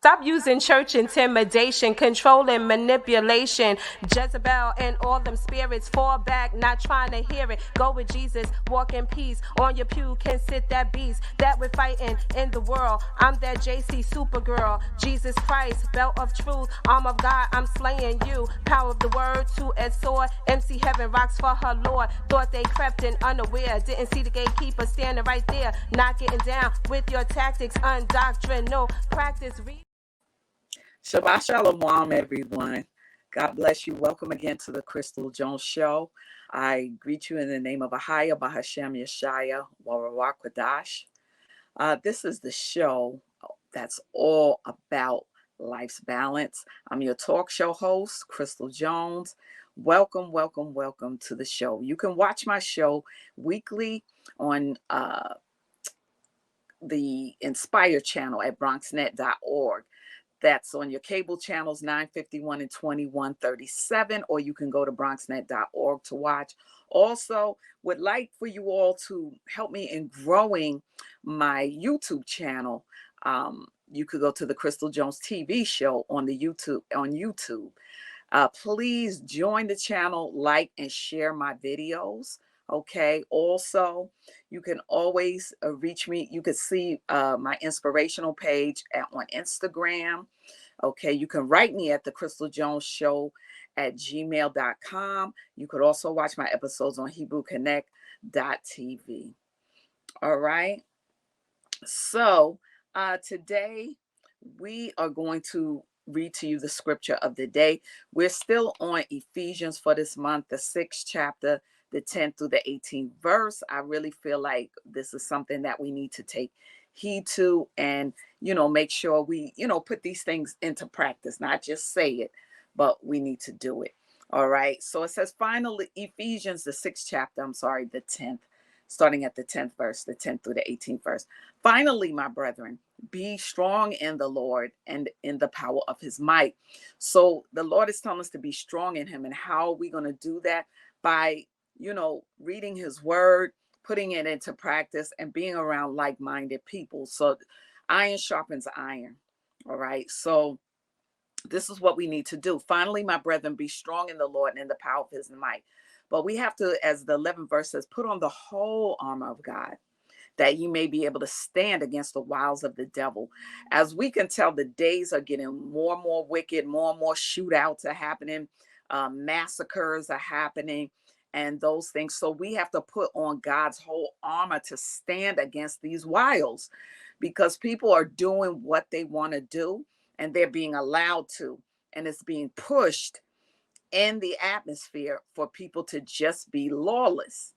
Stop using church intimidation, control and manipulation. Jezebel and all them spirits fall back, not trying to hear it. Go with Jesus, walk in peace. On your pew can sit that beast that we're fighting in the world. I'm that JC Supergirl, Jesus Christ, belt of truth, arm of God, I'm slaying you. Power of the word, two-edged sword. MC Heaven rocks for her Lord. Thought they crept in unaware, didn't see the gatekeeper standing right there. Not getting down with your tactics, undoctrinal practice. Shabbat Shalom, everyone. God bless you. Welcome again to the Crystal Jones Show. I greet you in the name of Ahaya Bahashem Yeshaya Warawak Wadash. This is the show that's all about life's balance. I'm your talk show host, Crystal Jones. Welcome, welcome, welcome to the show. You can watch my show weekly on the Inspire channel at bronxnet.org. That's on your cable channels 951 and 2137, or you can go to bronxnet.org to watch. Also, would like for you all to help me in growing my YouTube channel. You could go to the Crystal Jones TV show on YouTube. Please join the channel, like and share my videos. Okay. Also, you can always reach me. You can see my inspirational page on Instagram. Okay. You can write me at the Crystal Jones Show at gmail.com. You could also watch my episodes on HebrewConnect.tv. All right. So today we are going to read to you the scripture of the day. We're still on Ephesians for this month, the 6th chapter, the 10th through the 18th verse. I really feel like this is something that we need to take heed to and, make sure we, put these things into practice, not just say it, but we need to do it. All right. So it says finally, Ephesians, the 6th chapter, the 10th, starting at the 10th verse, the 10th through the 18th verse. Finally, my brethren, be strong in the Lord and in the power of his might. So the Lord is telling us to be strong in him. And how are we going to do that? By, reading his word, putting it into practice, and being around like-minded people. So iron sharpens iron. All right. So this is what we need to do. Finally, my brethren, be strong in the Lord and in the power of his might. But we have to, as the 11th verse says, put on the whole armor of God, that you may be able to stand against the wiles of the devil. As we can tell, the days are getting more and more wicked, more and more shootouts are happening, massacres are happening, and those things. So we have to put on God's whole armor to stand against these wiles, because people are doing what they want to do, and they're being allowed to, and it's being pushed in the atmosphere for people to just be lawless.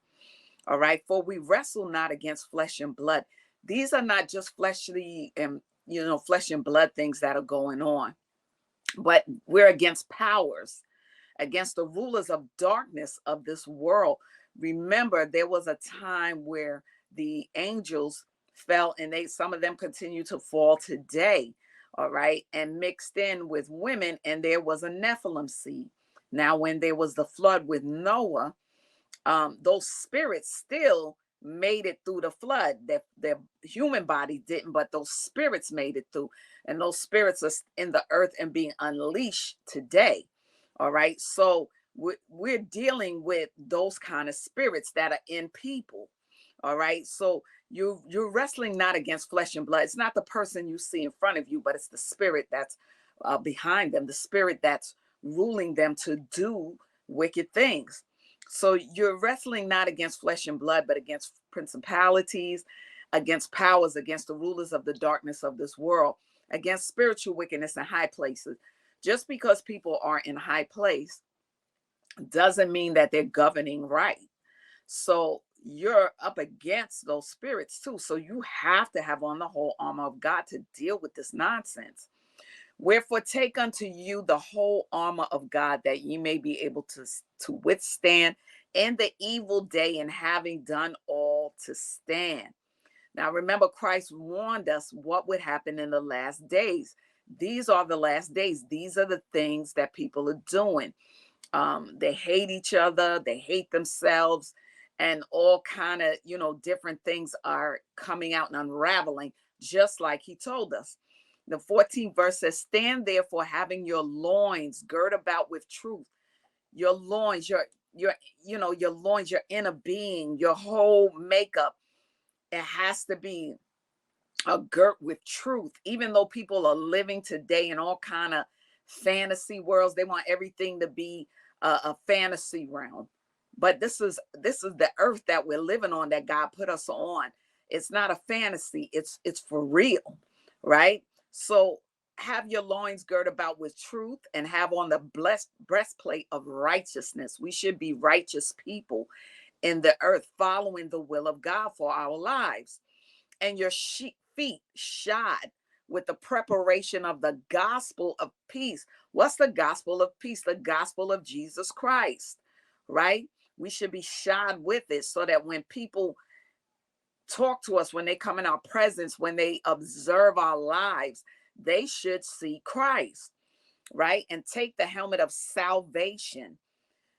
All right. For we wrestle not against flesh and blood. These are not just fleshly and, flesh and blood things that are going on, but we're against powers, against the rulers of darkness of this world. Remember, there was a time where the angels fell, and some of them continue to fall today. All right. And mixed in with women, and there was a Nephilim seed. Now, when there was the flood with Noah, those spirits still made it through the flood. Their human body didn't, but those spirits made it through. And those spirits are in the earth and being unleashed today. All right. So we're dealing with those kind of spirits that are in people. All right. So you're wrestling not against flesh and blood. It's not the person you see in front of you, but it's the spirit that's behind them, the spirit that's ruling them to do wicked things. So you're wrestling not against flesh and blood, but against principalities, against powers, against the rulers of the darkness of this world, against spiritual wickedness in high places. Just because people are in high place doesn't mean that they're governing right. So you're up against those spirits too. So you have to have on the whole armor of God to deal with this nonsense. Wherefore take unto you the whole armor of God, that ye may be able to withstand in the evil day, and having done all to stand. Now remember, Christ warned us what would happen in the last days. These are the last days. These are the things that people are doing. They hate each other, they hate themselves, and all kind of, different things are coming out and unraveling, just like he told us. The 14th verse says, stand therefore having your loins girt about with truth. Your loins, your loins, your inner being, your whole makeup, it has to be girt with truth. Even though people are living today in all kind of fantasy worlds, they want everything to be a fantasy realm. But this is the earth that we're living on, that God put us on. It's not a fantasy, it's for real, right? So have your loins girt about with truth, and have on the blessed breastplate of righteousness. We should be righteous people in the earth, following the will of God for our lives. And your feet shod with the preparation of the gospel of peace. What's the gospel of peace? The gospel of Jesus Christ, right? We should be shod with it, so that when people talk to us, when they come in our presence, when they observe our lives, they should see Christ, right? And take the helmet of salvation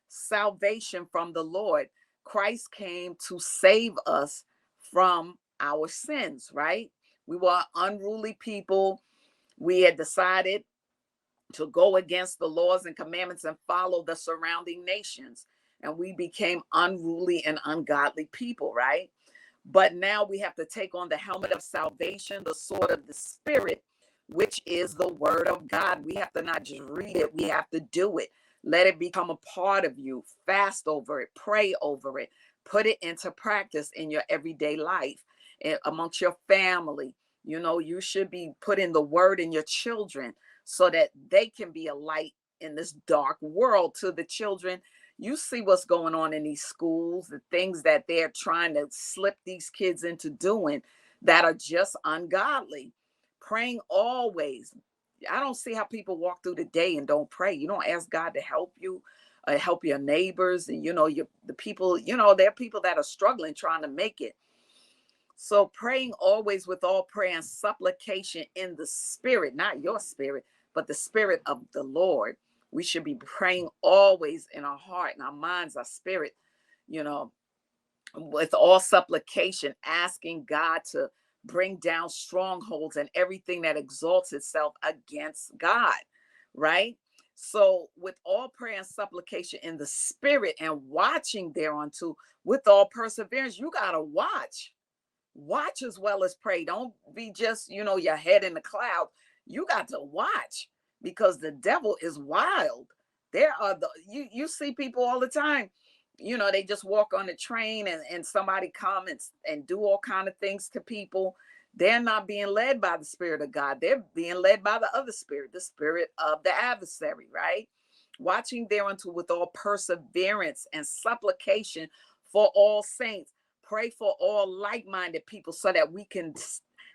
from the Lord. Christ came to save us from our sins, right? We were unruly people. We had decided to go against the laws and commandments and follow the surrounding nations. And we became unruly and ungodly people, right? But now we have to take on the helmet of salvation, the sword of the Spirit, which is the word of God. We have to not just read it, we have to do it. Let it become a part of you. Fast over it, pray over it, put it into practice in your everyday life, amongst your family. You should be putting the word in your children, so that they can be a light in this dark world to the children. You see what's going on in these schools, the things that they're trying to slip these kids into doing that are just ungodly. Praying always. I don't see how people walk through the day and don't pray. You don't ask God to help you, help your neighbors, and the people. There are people that are struggling trying to make it. So praying always with all prayer and supplication in the Spirit, not your spirit, but the Spirit of the Lord. We should be praying always in our heart and our minds, our spirit, with all supplication, asking God to bring down strongholds and everything that exalts itself against God, right? So with all prayer and supplication in the Spirit, and watching thereunto with all perseverance. You got to watch as well as pray. Don't be just, your head in the cloud. You got to watch, because the devil is wild. You see people all the time, they just walk on the train, and somebody come and do all kind of things to people. They're not being led by the Spirit of God. They're being led by the other spirit, the spirit of the adversary, right? Watching thereunto with all perseverance and supplication for all saints. Pray for all like-minded people, so that we can,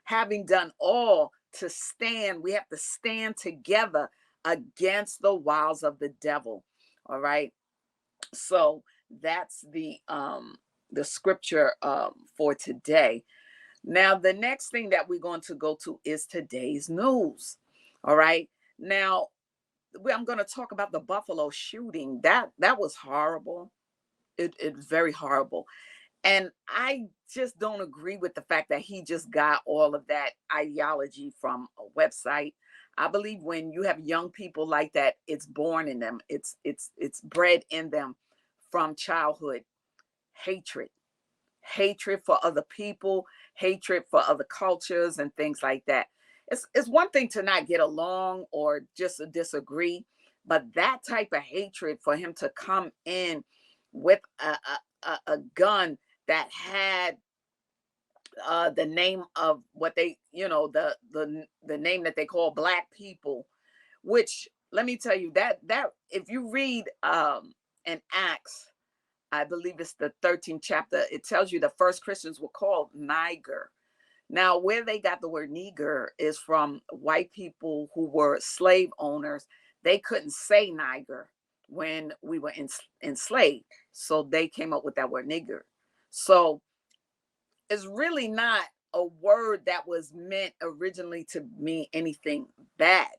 having done all to stand, we have to stand together against the wiles of the devil. All right. So that's the scripture for today. Now, the next thing that we're going to go to is today's news. All right. Now, I'm going to talk about the Buffalo shooting. That was horrible. It's very horrible. And I just don't agree with the fact that he just got all of that ideology from a website. I believe when you have young people like that, it's born in them. It's bred in them from childhood. Hatred for other people, hatred for other cultures and things like that. It's one thing to not get along or just disagree, but that type of hatred, for him to come in with a gun that had the name of what they, the name that they call Black people, which, let me tell you, that if you read in Acts, I believe it's the 13th chapter, it tells you the first Christians were called Niger. Now, where they got the word Niger is from white people who were slave owners. They couldn't say Niger when we were enslaved, so they came up with that word Nigger. So it's really not a word that was meant originally to mean anything bad.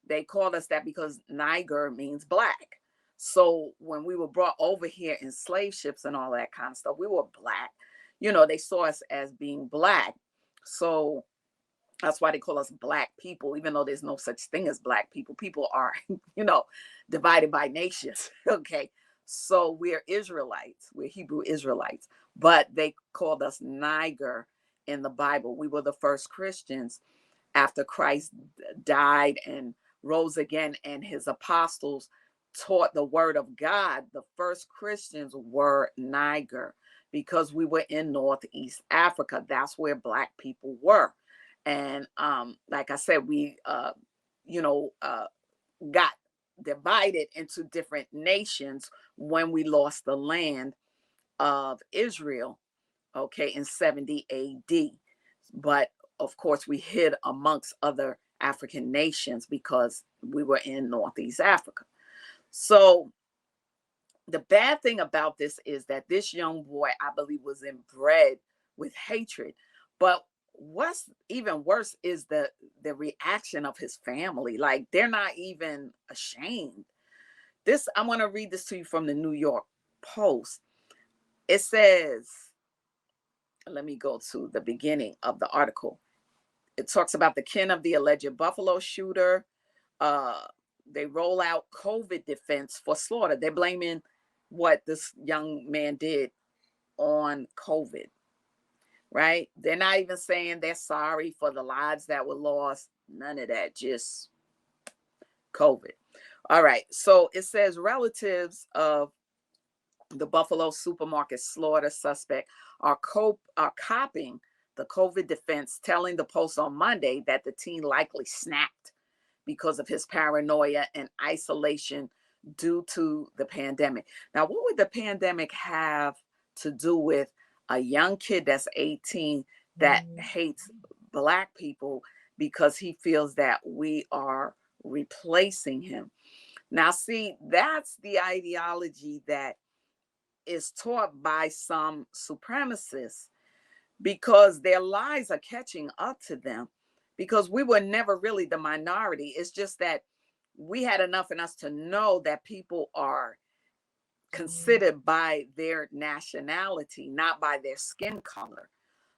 They called us that because Niger means black. So when we were brought over here in slave ships and all that kind of stuff, we were black. They saw us as being black. So That's why they call us black people, even though there's no such thing as black people. People are, divided by nations. Okay. So we're Israelites, we're Hebrew Israelites, but they called us Niger in the Bible. We were the first Christians after Christ died and rose again, and his apostles taught the word of God. The first Christians were Niger because we were in Northeast Africa. That's where black people were. And like I said, we got divided into different nations when we lost the land of Israel, okay, in 70 AD. But of course, we hid amongst other African nations because we were in Northeast Africa. So the bad thing about this is that this young boy, I believe, was inbred with hatred. But what's even worse is the reaction of his family. Like, they're not even ashamed. I want to read this to you from the New York Post. It says, let me go to the beginning of the article. It talks about the kin of the alleged Buffalo shooter. They roll out COVID defense for slaughter. They're blaming what this young man did on COVID, right? They're not even saying they're sorry for the lives that were lost. None of that, just COVID. All right. So it says relatives of the Buffalo supermarket slaughter suspect are copying the COVID defense, telling the Post on Monday that the teen likely snapped because of his paranoia and isolation due to the pandemic. Now, what would the pandemic have to do with a young kid that's 18 that hates black people because he feels that we are replacing him? Now, see, that's the ideology that is taught by some supremacists, because their lies are catching up to them, because we were never really the minority. It's just that we had enough in us to know that people are considered by their nationality, not by their skin color.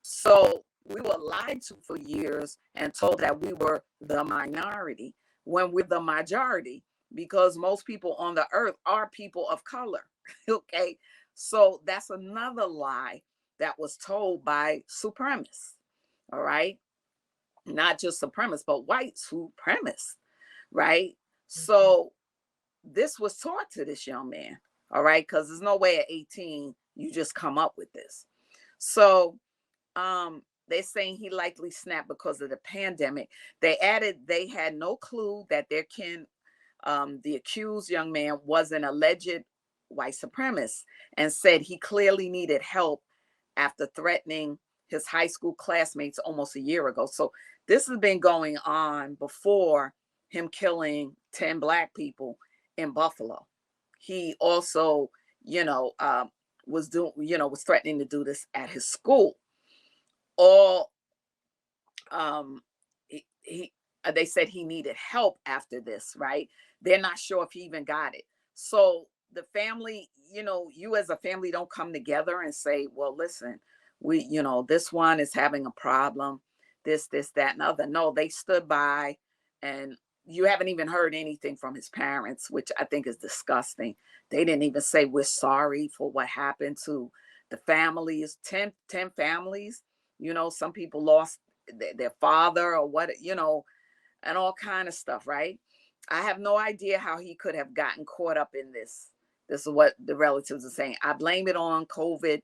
So we were lied to for years and told that we were the minority when we're the majority, because most people on the earth are people of color. Okay. So that's another lie that was told by supremacists. All right. Not just supremacists, but white supremacists. Right. So this was taught to this young man. All right. Because there's no way at 18 you just come up with this. So they're saying he likely snapped because of the pandemic. They added they had no clue that their kin, the accused young man, was an alleged white supremacist, and said he clearly needed help after threatening his high school classmates almost a year ago. So this has been going on before him killing 10 black people in Buffalo. He also, was threatening to do this at his school. All they said he needed help after this, right? They're not sure if he even got it. So the family, you as a family don't come together and say, well, listen, we, this one is having a problem, this, that, and other. No, they stood by, and you haven't even heard anything from his parents, which I think is disgusting. They didn't even say we're sorry for what happened to the families. 10 families. Some people lost their father or what, and all kind of stuff, right? I have no idea how he could have gotten caught up in this. This is what the relatives are saying. I blame it on COVID,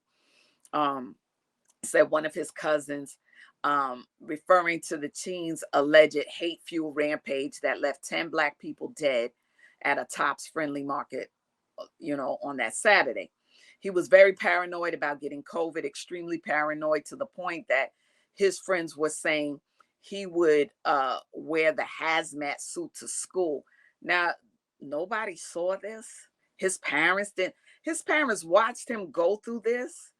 said one of his cousins, referring to the teen's alleged hate-fueled rampage that left 10 black people dead at a Tops Friendly Market, on that Saturday. He was very paranoid about getting COVID, extremely paranoid, to the point that his friends were saying he would wear the hazmat suit to school. Now, nobody saw this. His parents didn't. His parents watched him go through this.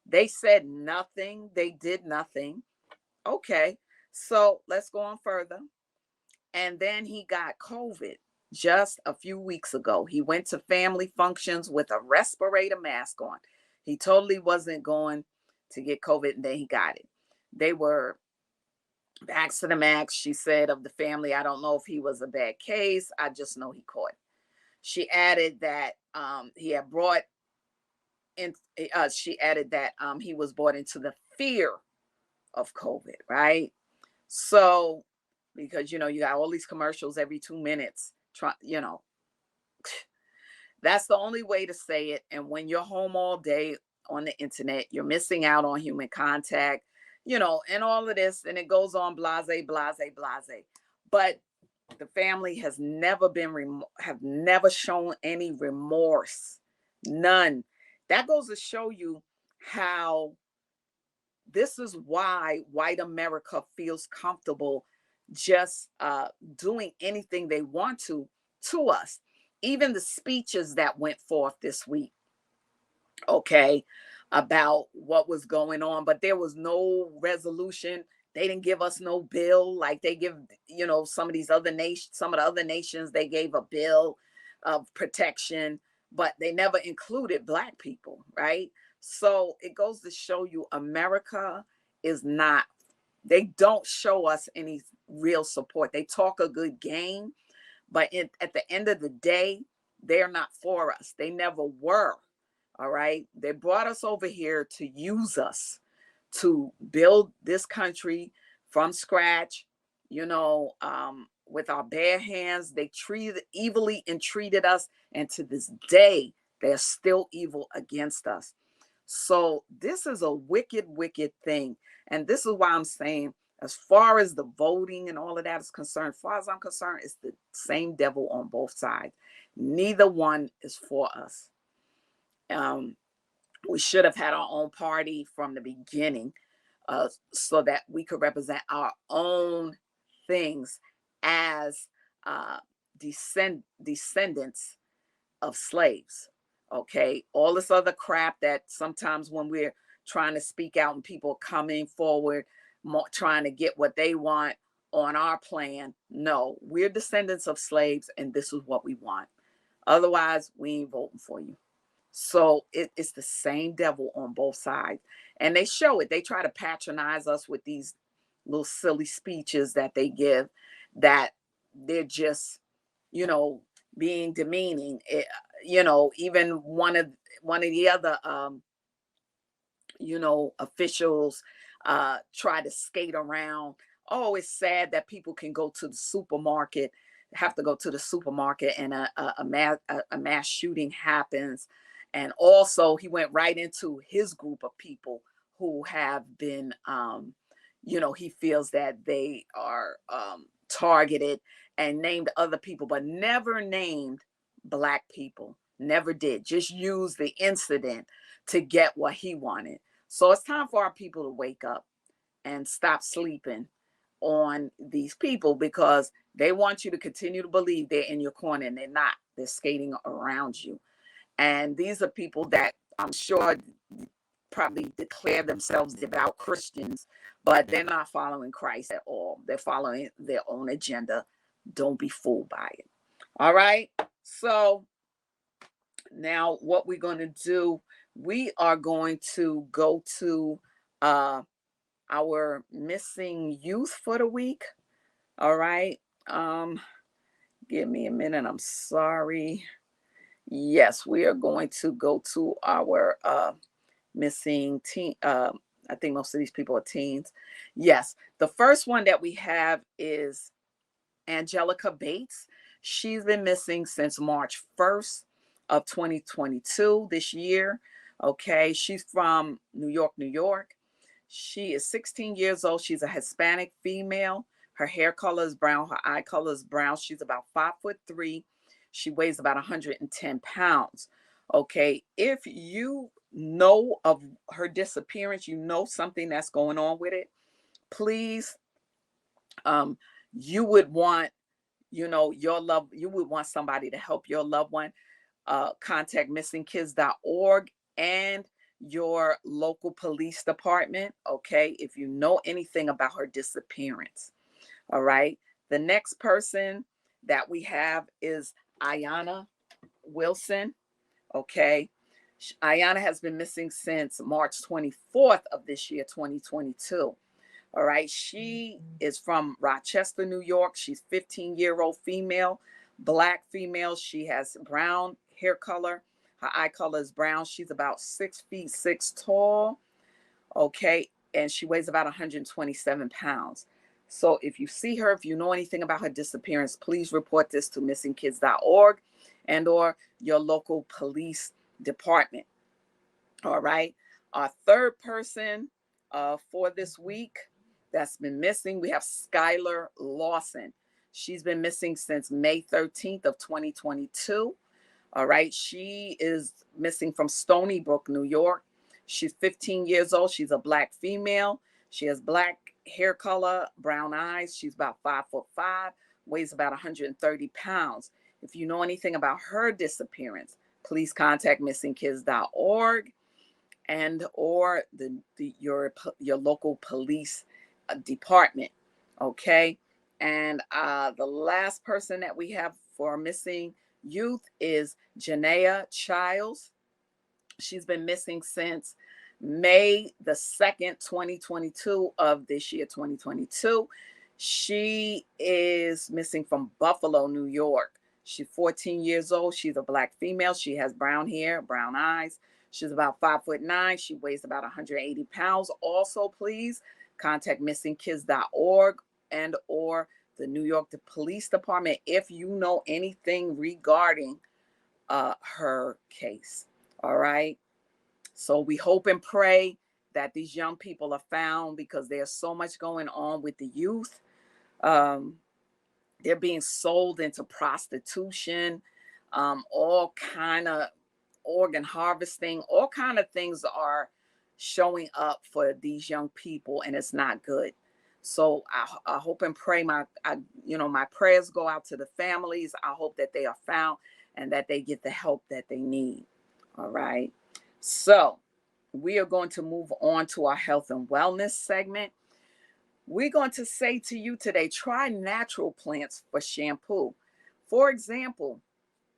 They said nothing. They did nothing. Okay, so let's go on further. And then he got COVID just a few weeks ago. He went to family functions with a respirator mask on. He totally wasn't going to get COVID, and then he got it. They were Back to the max, she said of the family, I don't know if he was a bad case. I just know he caught. She added that he had brought in, she added that he was brought into the fear of COVID, right? So, because, you know, you got all these commercials every 2 minutes, you know, that's the only way to say it. And when you're home all day on the internet, you're missing out on human contact, you know, and all of this. And it goes on blase, blase, blase. But the family has never have never shown any remorse. None. That goes to show you how this is why white America feels comfortable just doing anything they want to us. Even the speeches that went forth this week, okay, about what was going on, but there was no resolution. They didn't give us no bill like they give, you know, some of these other nations, some of the other nations, they gave a bill of protection, but they never included Black people, right? So it goes to show you America is not, they don't show us any real support. They talk a good game, but at the end of the day, they're not for us. They never were. All right. They brought us over here to use us to build this country from scratch, you know, with our bare hands. They treated evilly and treated us. And to this day, they're still evil against us. So this is a wicked, wicked thing. And this is why I'm saying, as far as the voting and all of that is concerned, as far as I'm concerned, it's the same devil on both sides. Neither one is for us. We should have had our own party from the beginning, so that we could represent our own things as descendants of slaves. Okay, all this other crap that sometimes when we're trying to speak out and people coming forward, trying to get what they want on our plan. No, we're descendants of slaves, and this is what we want. Otherwise, we ain't voting for you. So it's the same devil on both sides. And they show it. They try to patronize us with these little silly speeches that they give, that they're just, you know, being demeaning. You know, even one of the other you know, officials try to skate around. Oh, it's sad that people can go to the supermarket, have to go to the supermarket, and a mass shooting happens. And also, he went right into his group of people who have been, you know, he feels that they are targeted, and named other people, but never named Black people. Never did. Just used the incident to get what he wanted. So it's time for our people to wake up and stop sleeping on these people, because they want you to continue to believe they're in your corner, and they're not. They're skating around you. And these are people that I'm sure probably declare themselves devout Christians, but they're not following Christ at all. They're following their own agenda. Don't be fooled by it. All right. So now what we're going to do, we are going to go to our missing youth for the week. All right. Give me a minute. I'm sorry. Yes, we are going to go to our missing teen. I think most of these people are teens. Yes. The first one that we have is Angelica Bates. She's been missing since March 1st of 2022, this year. Okay. She's from New York, New York. She is 16 years old. She's a Hispanic female. Her hair color is brown. Her eye color is brown. She's about 5'3". She weighs about 110 pounds. Okay. If you know of her disappearance, you know something that's going on with it, please, you would want, you know, you would want somebody to help your loved one. Contact missingkids.org and your local police department. Okay. If you know anything about her disappearance. All right. The next person that we have is Ayana Wilson. Okay. Ayana has been missing since March 24th of this year, 2022. All right. She is from Rochester, New York. She's 15-year-old female, black female. She has brown hair color. Her eye color is brown. She's about 6'6" tall. Okay. And she weighs about 127 pounds. So if you see her, if you know anything about her disappearance, please report this to missingkids.org and or your local police department. All right. Our third person for this week that's been missing, we have Skylar Lawson. She's been missing since May 13th of 2022. All right. She is missing from Stony Brook, New York. She's 15 years old. She's a black female. She has black hair color, brown eyes. She's about 5'5", weighs about 130 pounds. If you know anything about her disappearance, please contact missingkids.org and or your local police department. Okay. And the last person that we have for missing youth is Janea Childs. She's been missing since May the 2nd, 2022 of this year, 2022. She is missing from Buffalo, New York. She's 14 years old. She's a black female. She has brown hair, brown eyes. She's about 5'9". She weighs about 180 pounds. Also, please contact missingkids.org and or the New York Police Department if you know anything regarding her case. All right. So we hope and pray that these young people are found, because there's so much going on with the youth. They're being sold into prostitution, all kind of organ harvesting, all kind of things are showing up for these young people, and it's not good. So I hope and pray my prayers go out to the families. I hope that they are found and that they get the help that they need. All right. So we are going to move on to our health and wellness segment. We're going to say to you today, try natural plants for shampoo. For example,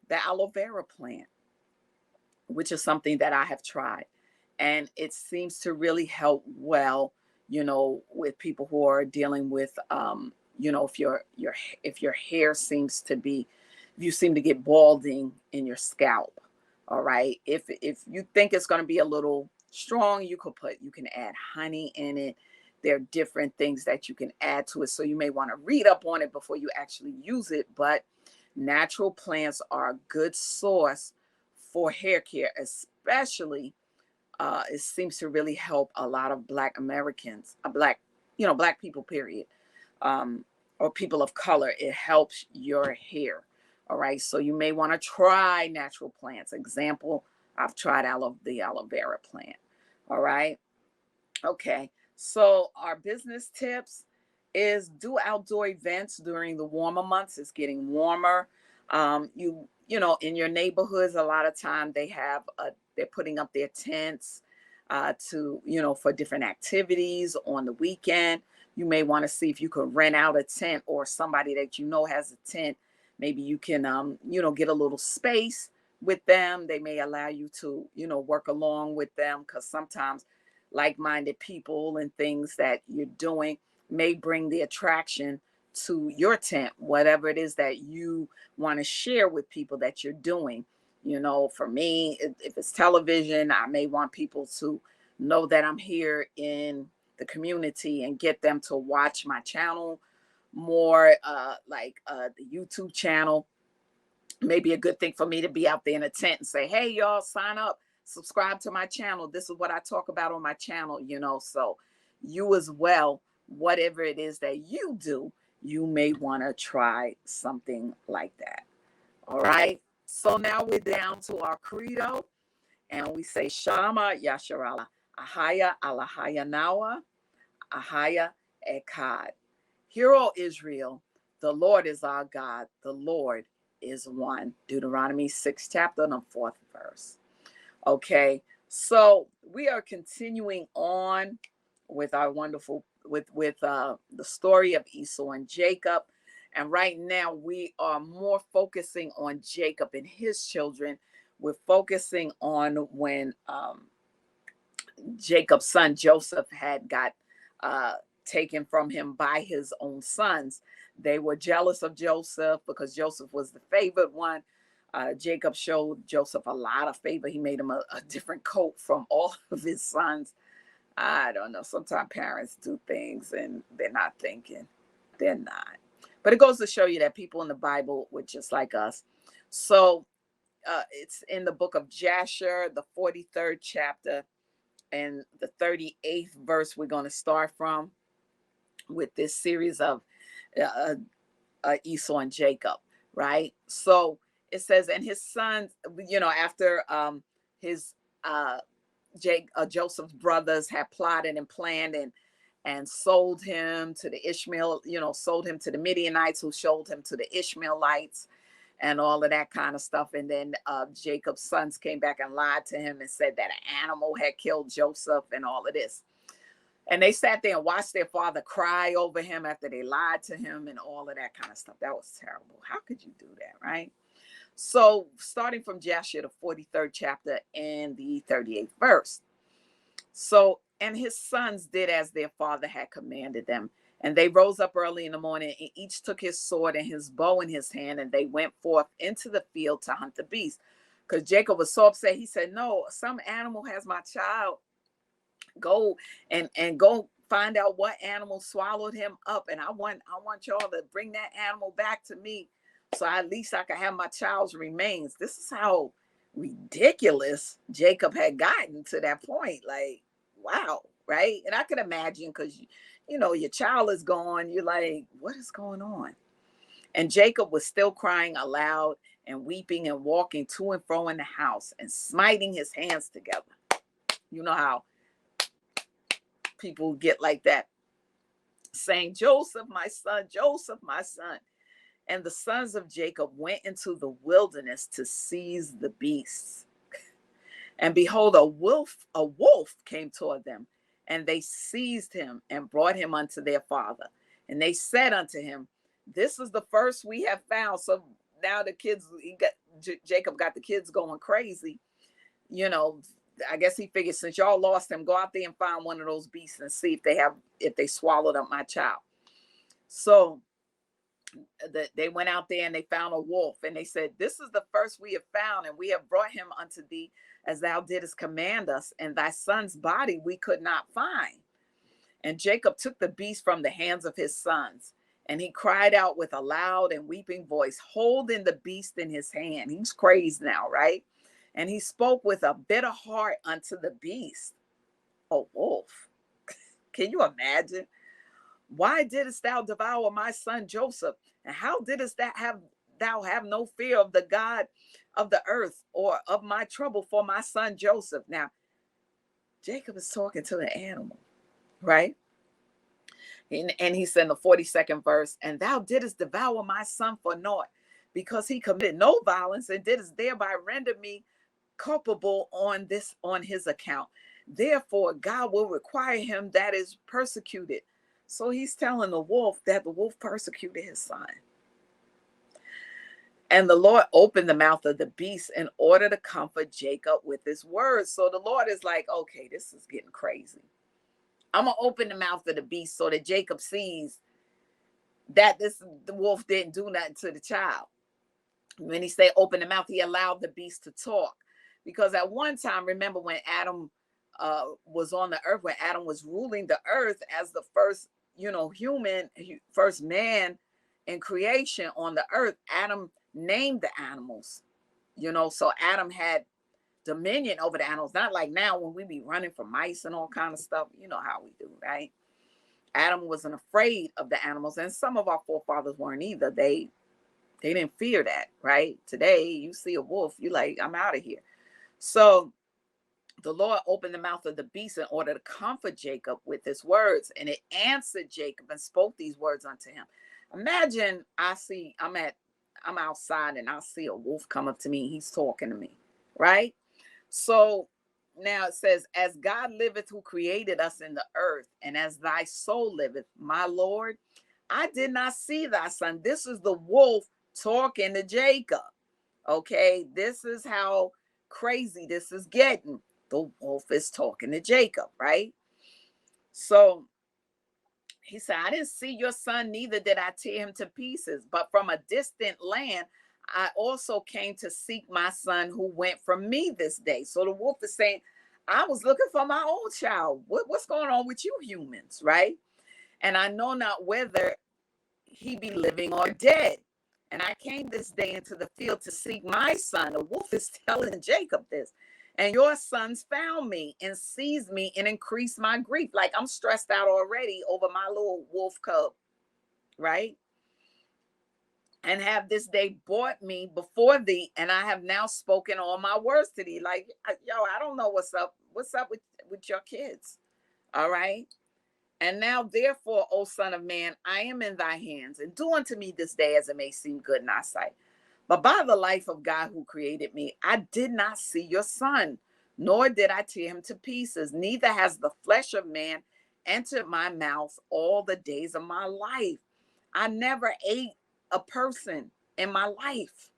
the aloe vera plant, which is something that I have tried, and it seems to really help well, with people who are dealing with, if your hair seems to be, if you seem to get balding in your scalp. All right. If you think it's going to be a little strong, you can add honey in it. There are different things that you can add to it. So you may want to read up on it before you actually use it. But natural plants are a good source for hair care, especially it seems to really help a lot of Black Americans, Black people, period, or people of color. It helps your hair. All right. So you may want to try natural plants. Example, I've tried the aloe vera plant. All right. Okay. So our business tips is do outdoor events during the warmer months. It's getting warmer. In your neighborhoods, a lot of time they're putting up their tents for different activities on the weekend. You may want to see if you could rent out a tent, or somebody that has a tent. Maybe you can, get a little space with them. They may allow you to, work along with them, because sometimes like-minded people and things that you're doing may bring the attraction to your tent, whatever it is that you want to share with people that you're doing. For me, if it's television, I may want people to know that I'm here in the community and get them to watch my channel more, the YouTube channel. Maybe a good thing for me to be out there in a tent and say, hey, y'all, sign up, subscribe to my channel. This is what I talk about on my channel, so you as well, whatever it is that you do, you may want to try something like that. All right. So now we're down to our credo, and we say Shama Yasharala, Ahaya Alahaya Nawa, Ahaya Echad. Hear, O Israel, the Lord is our God, the Lord is one. Deuteronomy 6 chapter and 4th verse. Okay, so we are continuing on with our wonderful, with the story of Esau and Jacob. And right now we are more focusing on Jacob and his children. We're focusing on when Jacob's son Joseph had got taken from him by his own sons. They were jealous of Joseph because Joseph was the favored one. Jacob showed Joseph a lot of favor. He made him a different coat from all of his sons. I don't know. Sometimes parents do things and they're not thinking. They're not. But it goes to show you that people in the Bible were just like us. So it's in the book of Jasher, the 43rd chapter and the 38th verse we're going to start from with this series of Esau and Jacob, right? So it says, and his sons, after his Joseph's brothers had plotted and planned and sold him to the Ishmael, sold him to the Midianites, who sold him to the Ishmaelites and all of that kind of stuff. And then Jacob's sons came back and lied to him and said that an animal had killed Joseph and all of this. And they sat there and watched their father cry over him after they lied to him and all of that kind of stuff. That was terrible. How could you do that, right? So starting from Jasher, the 43rd chapter and the 38th verse. So, and his sons did as their father had commanded them. And they rose up early in the morning and each took his sword and his bow in his hand. And they went forth into the field to hunt the beast. Because Jacob was so upset. He said, no, some animal has my child. Go and go find out what animal swallowed him up. And I want y'all to bring that animal back to me. So at least I can have my child's remains. This is how ridiculous Jacob had gotten to that point. Like, wow, right? And I could imagine because, your child is gone. You're like, what is going on? And Jacob was still crying aloud and weeping and walking to and fro in the house and smiting his hands together. You know how people get like that, saying, Joseph, my son, Joseph, my son. And the sons of Jacob went into the wilderness to seize the beasts. And behold, a wolf came toward them, and they seized him and brought him unto their father. And they said unto him, this is the first we have found. So now the kids, Jacob got the kids going crazy. I guess he figured, since y'all lost him, go out there and find one of those beasts and see if they swallowed up my child. So they went out there and they found a wolf, and they said, this is the first we have found, and we have brought him unto thee as thou didst command us, and thy son's body we could not find. And Jacob took the beast from the hands of his sons, and he cried out with a loud and weeping voice, holding the beast in his hand. He's crazed now, right? And he spoke with a bitter heart unto the beast. A wolf. Can you imagine? Why didst thou devour my son Joseph? And how didst thou have no fear of the God of the earth or of my trouble for my son Joseph? Now, Jacob is talking to the animal, right? And he said in the 42nd verse, and thou didst devour my son for naught, because he committed no violence and didst thereby render me culpable on his account. Therefore, God will require him that is persecuted. So he's telling the wolf that the wolf persecuted his son. And the Lord opened the mouth of the beast in order to comfort Jacob with his words. So the Lord is like, okay, this is getting crazy. I'm going to open the mouth of the beast so that Jacob sees that the wolf didn't do nothing to the child. When he said open the mouth, he allowed the beast to talk. Because at one time, remember when Adam was on the earth, when Adam was ruling the earth as the first, first man in creation on the earth, Adam named the animals, so Adam had dominion over the animals. Not like now when we be running from mice and all kind of stuff. You know how we do, right? Adam wasn't afraid of the animals, and some of our forefathers weren't either. They didn't fear that, right? Today, you see a wolf, you're like, I'm out of here. So the Lord opened the mouth of the beast in order to comfort Jacob with his words, and it answered Jacob and spoke these words unto him. Imagine I'm outside and I see a wolf come up to me. He's talking to me, right? So now it says, as God liveth who created us in the earth, and as thy soul liveth, my Lord, I did not see thy son. This is the wolf talking to Jacob. Okay, this is how crazy this is getting. The wolf is talking to Jacob, right? So He said, I didn't see your son, neither did I tear him to pieces. But from a distant land, I also came to seek my son who went from me this day. So the wolf is saying, I was looking for my own child. What's going on with you humans, right? And I know not whether he be living or dead. And I came this day into the field to seek my son. The wolf is telling Jacob this. And your sons found me and seized me and increased my grief. Like, I'm stressed out already over my little wolf cub, right? And have this day brought me before thee, and I have now spoken all my words to thee. Like, yo, I don't know what's up. What's up with your kids? All right. And now, therefore, O son of man, I am in thy hands, and do unto me this day as it may seem good in thy sight. But by the life of God who created me, I did not see your son, nor did I tear him to pieces. Neither has the flesh of man entered my mouth all the days of my life. I never ate a person in my life.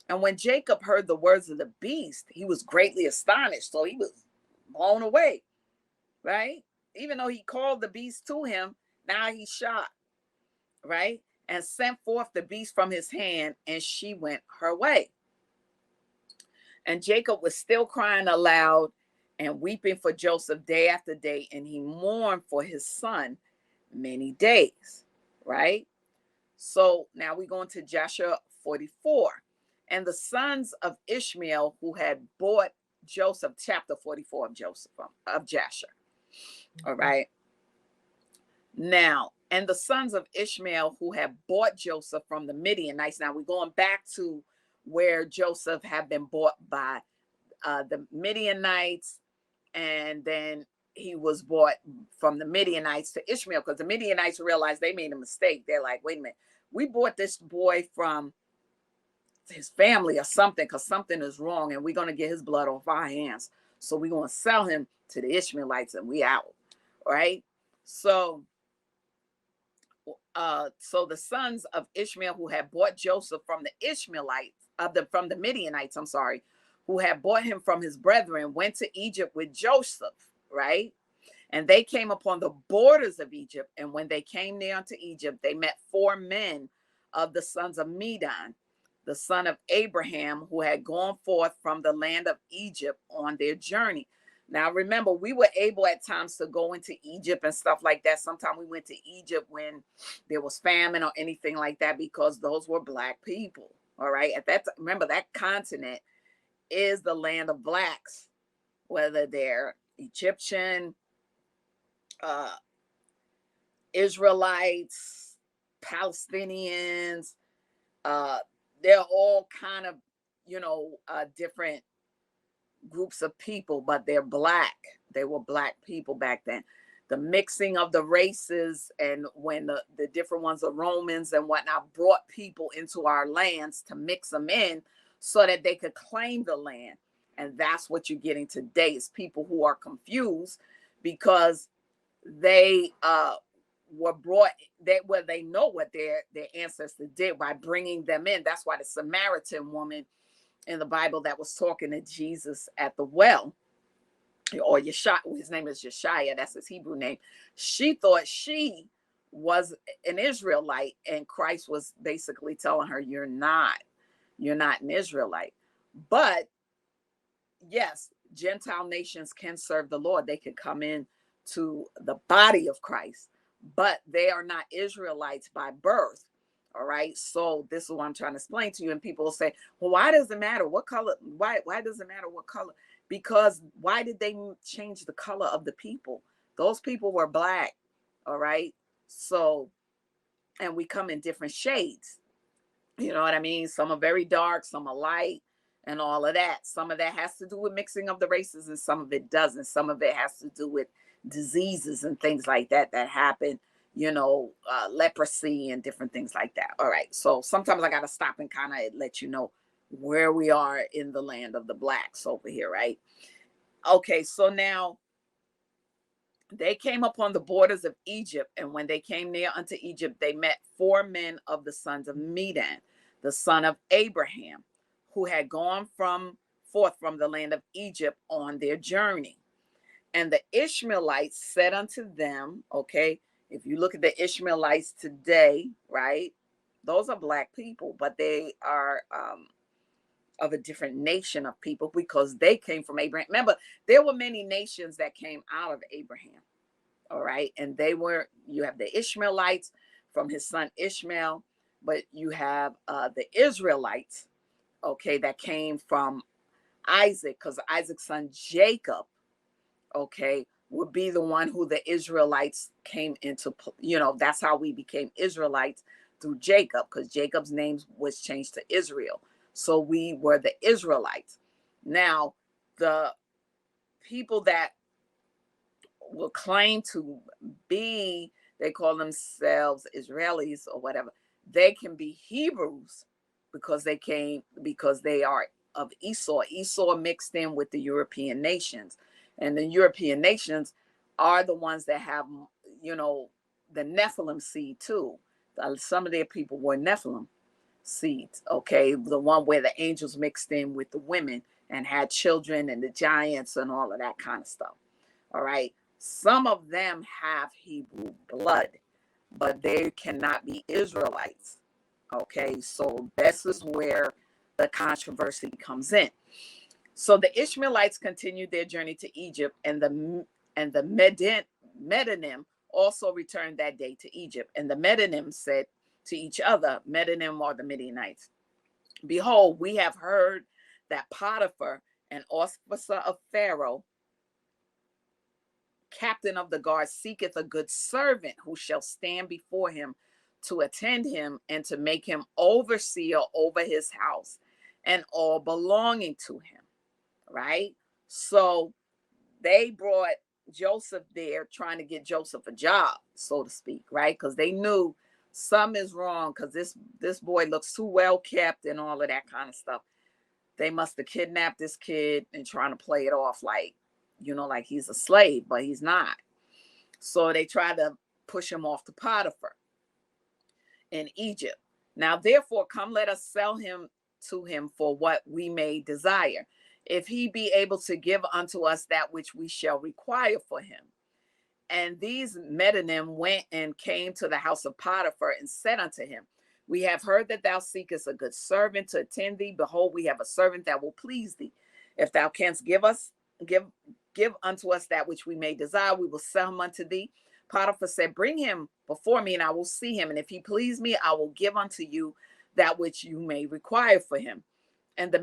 And when Jacob heard the words of the beast, he was greatly astonished. So he was blown away, right? Even though he called the beast to him, now he's shocked, right? And sent forth the beast from his hand, and she went her way. And Jacob was still crying aloud and weeping for Joseph day after day, and he mourned for his son many days, right? So now we go into Joshua 44. And the sons of Ishmael who had bought Joseph, chapter 44 of Joshua. All right. Now, and the sons of Ishmael who had bought Joseph from the Midianites. Now we're going back to where Joseph had been bought by the Midianites, and then he was bought from the Midianites to Ishmael, because the Midianites realized they made a mistake. They're like, wait a minute, we bought this boy from his family or something, because something is wrong, and we're going to get his blood off our hands. So we're going to sell him to the Ishmaelites, and we out, right? So the sons of Ishmael who had bought Joseph from the Ishmaelites, from the Midianites, I'm sorry, who had bought him from his brethren, went to Egypt with Joseph, right? And they came upon the borders of Egypt. And when they came near unto Egypt, they met 4 men of the sons of Medan, the son of Abraham, who had gone forth from the land of Egypt on their journey. Now, remember, we were able at times to go into Egypt and stuff like that. Sometimes we went to Egypt when there was famine or anything like that, because those were Black people. All right. At that time, remember, that continent is the land of Blacks, whether they're Egyptian, Israelites, Palestinians. They're all kind of, different groups of people, but they're Black. They were Black people back then. The mixing of the races, and when the different ones of Romans and whatnot brought people into our lands to mix them in so that they could claim the land. And that's what you're getting today, is people who are confused because they were brought where they know what their ancestors did by bringing them in. That's why the Samaritan woman in the Bible that was talking to Jesus at the well, or Yeshua, his name is Yeshua, that's his Hebrew name. She thought she was an Israelite, and Christ was basically telling her, you're not an Israelite. But yes, Gentile nations can serve the Lord. They can come in to the body of Christ, but they are not Israelites by birth. All right. So this is what I'm trying to explain to you. And people will say, well, why does it matter what color? Why does it matter what color? Because why did they change the color of the people? Those people were Black. All right. So, and we come in different shades. You know what I mean? Some are very dark, some are light, and all of that. Some of that has to do with mixing of the races, and some of it doesn't. Some of it has to do with diseases and things like that happen, leprosy and different things like that. All right. So sometimes I got to stop and kind of let you know where we are in the land of the Blacks over here, right? Okay. So now they came upon the borders of Egypt, and when they came near unto Egypt, they met 4 men of the sons of Medan, the son of Abraham, who had gone forth from the land of Egypt on their journey. And the Ishmaelites said unto them, okay, If you look at the Ishmaelites today, right, those are black people, but they are of a different nation of people because they came from Abraham. Remember, there were many nations that came out of Abraham. All right. And you have the Ishmaelites from his son Ishmael, but you have the Israelites, okay, that came from Isaac, because Isaac's son Jacob, okay, would be the one who the Israelites came into, that's how we became Israelites, through Jacob, because Jacob's name was changed to Israel. So we were the Israelites. Now, the people that will claim to be, they call themselves Israelis or whatever, they can be Hebrews because they are of Esau. Esau mixed in with the European nations. And the European nations are the ones that have, the Nephilim seed too. Some of their people were Nephilim seeds, okay? The one where the angels mixed in with the women and had children, and the giants and all of that kind of stuff. All right. Some of them have Hebrew blood, but they cannot be Israelites. Okay. So this is where the controversy comes in. So the Ishmaelites continued their journey to Egypt, and the Medinim also returned that day to Egypt. And the Medinim said to each other, Medinim are the Midianites, behold, we have heard that Potiphar, an officer of Pharaoh, captain of the guard, seeketh a good servant who shall stand before him to attend him and to make him overseer over his house and all belonging to him. Right? So they brought Joseph there, trying to get Joseph a job, so to speak, right? Because they knew something is wrong, because this boy looks too well kept and all of that kind of stuff. They must have kidnapped this kid and trying to play it off like, like he's a slave, but he's not. So they tried to push him off to Potiphar in Egypt. Now, therefore, come, let us sell him to him for what we may desire, if he be able to give unto us that which we shall require for him. And these Medinim went and came to the house of Potiphar and said unto him, we have heard that thou seekest a good servant to attend thee. Behold, we have a servant that will please thee. If thou canst give unto us that which we may desire, we will sell him unto thee. Potiphar said, bring him before me, and I will see him. And if he please me, I will give unto you that which you may require for him. And the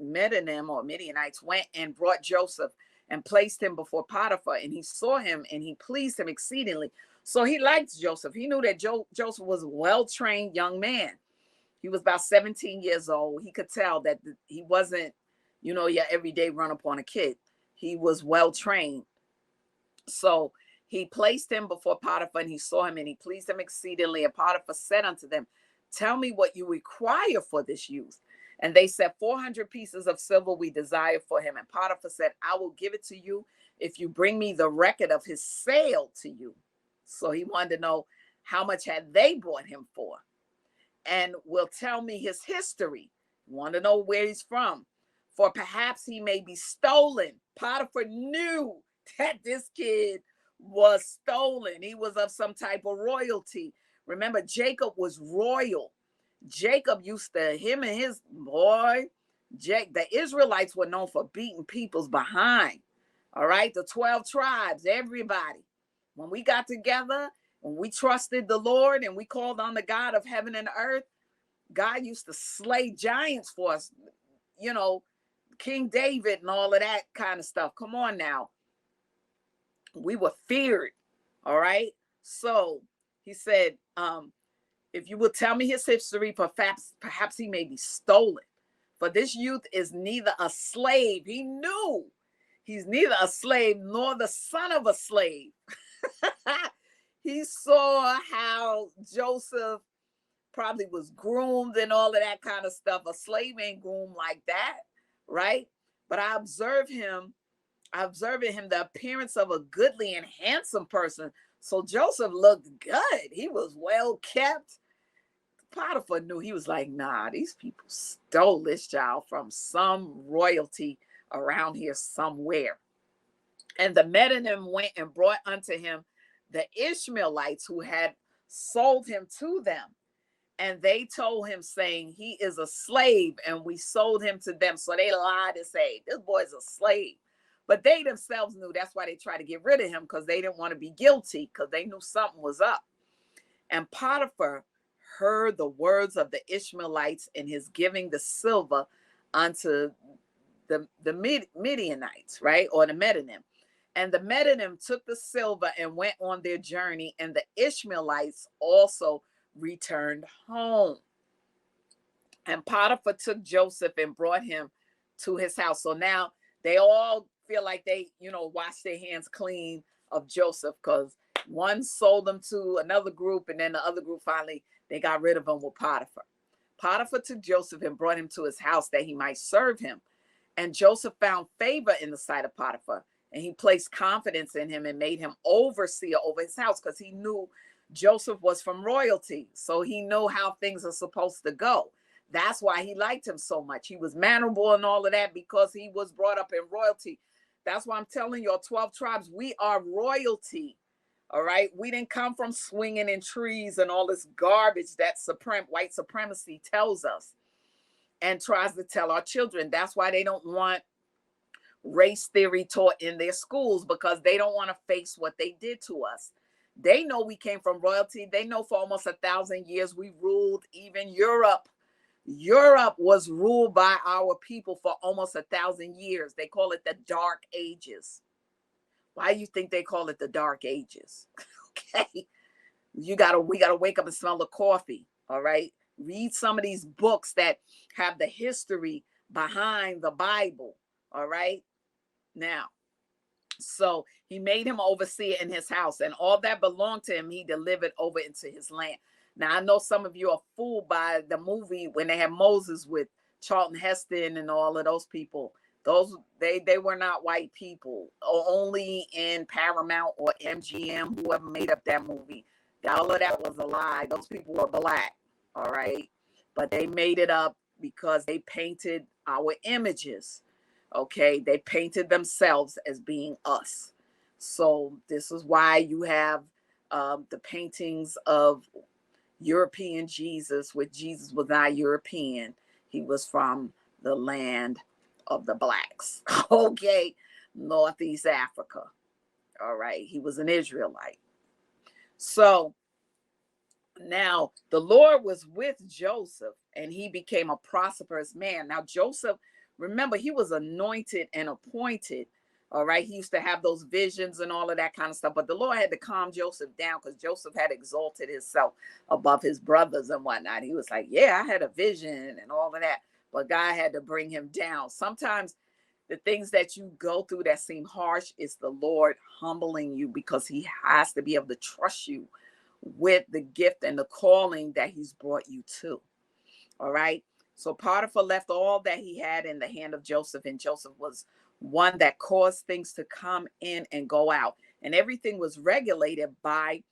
Medinim or Midianites went and brought Joseph and placed him before Potiphar. And he saw him, and he pleased him exceedingly. So he liked Joseph. He knew that Joseph was a well-trained young man. He was about 17 years old. He could tell that he wasn't, your everyday run upon a kid. He was well-trained. So he placed him before Potiphar, and he saw him, and he pleased him exceedingly. And Potiphar said unto them, tell me what you require for this youth. And they said, 400 pieces of silver we desire for him. And Potiphar said, I will give it to you if you bring me the record of his sale to you. So he wanted to know how much had they bought him for, and will tell me his history. Want to know where he's from, for perhaps he may be stolen. Potiphar knew that this kid was stolen. He was of some type of royalty. Remember, Jacob was royal. Jacob used to, him and his boy, the Israelites were known for beating people's behind. All right, the 12 tribes, everybody. When we got together, when we trusted the Lord and we called on the God of heaven and earth, God used to slay giants for us, King David and all of that kind of stuff. Come on now. We were feared. All right. So he said, if you will tell me his history, perhaps he may be stolen. For this youth is neither a slave. He knew he's neither a slave nor the son of a slave. He saw how Joseph probably was groomed and all of that kind of stuff. A slave ain't groomed like that, right? But I observed him the appearance of a goodly and handsome person. So Joseph looked good. He was well kept. Potiphar knew. He was like, nah, these people stole this child from some royalty around here somewhere. And the Medinim went and brought unto him the Ishmaelites who had sold him to them. And they told him, saying, he is a slave and we sold him to them. So they lied and say, this boy's a slave. But they themselves knew that's why they tried to get rid of him, because they didn't want to be guilty, because they knew something was up. And Potiphar heard the words of the Ishmaelites and his giving the silver unto the Midianites, right? Or the Medinim. And the Medinim took the silver and went on their journey, and the Ishmaelites also returned home. And Potiphar took Joseph and brought him to his house. So now they all feel like they, wash their hands clean of Joseph, because one sold them to another group, and then the other group finally, they got rid of him with Potiphar. Potiphar took Joseph and brought him to his house that he might serve him. And Joseph found favor in the sight of Potiphar, and he placed confidence in him and made him overseer over his house, because he knew Joseph was from royalty. So he knew how things are supposed to go. That's why he liked him so much. He was mannerable and all of that, because he was brought up in royalty. That's why I'm telling you, 12 tribes, we are royalty. All right. We didn't come from swinging in trees and all this garbage that white supremacy tells us and tries to tell our children. That's why they don't want race theory taught in their schools, because they don't want to face what they did to us. They know we came from royalty. They know for almost 1,000 years we ruled even Europe. Europe was ruled by our people for almost 1,000 years. They call it the Dark Ages. Why do you think they call it the Dark Ages? Okay. We gotta wake up and smell the coffee. All right. Read some of these books that have the history behind the Bible. All right. Now, so he made him overseer in his house, and all that belonged to him, he delivered over into his land. Now, I know some of you are fooled by the movie when they had Moses with Charlton Heston and all of those people. Those, they were not white people, only in Paramount or MGM, whoever made up that movie. All of that was a lie. Those people were black, all right? But they made it up because they painted our images, okay? They painted themselves as being us. So this is why you have the paintings of European Jesus, where Jesus was not European. He was from the land of the blacks, okay? Northeast Africa, all right? He was an Israelite. So now the Lord was with Joseph, and he became a prosperous man. Now Joseph, remember, he was anointed and appointed, all right? He used to have those visions and all of that kind of stuff, but the Lord had to calm Joseph down, because Joseph had exalted himself above his brothers and whatnot. He was like, yeah, I had a vision and all of that, but God had to bring him down. Sometimes the things that you go through that seem harsh is the Lord humbling you, because he has to be able to trust you with the gift and the calling that he's brought you to. All right. So Potiphar left all that he had in the hand of Joseph, and Joseph was one that caused things to come in and go out, and everything was regulated by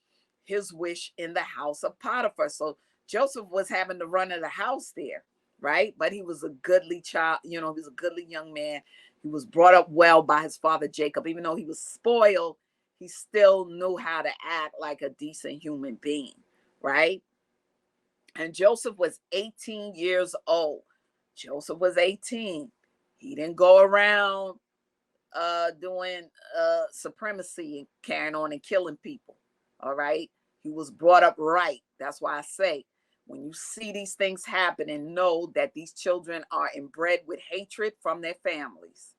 his wish in the house of Potiphar. So Joseph was having the run of the house there, right? But he was a goodly child, he was a goodly young man. He was brought up well by his father Jacob. Even though he was spoiled, he still knew how to act like a decent human being, right? And Joseph was 18 years old. Joseph was 18. He didn't go around doing supremacy and carrying on and killing people. All right. He was brought up right. That's why I say, when you see these things happen, and know that these children are inbred with hatred from their families.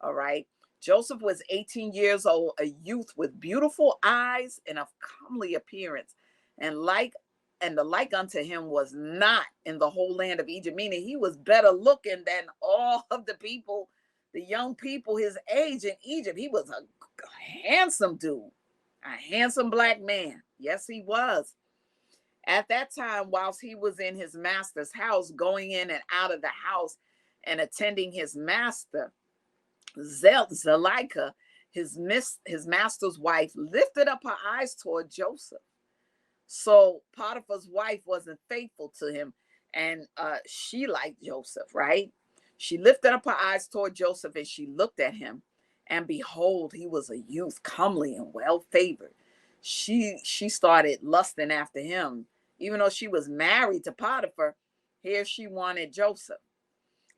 All right. Joseph was 18 years old, a youth with beautiful eyes and of comely appearance, and the like unto him was not in the whole land of Egypt, meaning he was better looking than all of the people, the young people his age in Egypt. He was a handsome dude, a handsome black man. Yes, he was. At that time, whilst he was in his master's house, going in and out of the house and attending his master, Zaliah, his master's wife, lifted up her eyes toward Joseph. So Potiphar's wife wasn't faithful to him, and she liked Joseph, right? She lifted up her eyes toward Joseph, and she looked at him, and behold, he was a youth, comely and well-favored. she started lusting after him. Even though she was married to Potiphar, here she wanted Joseph.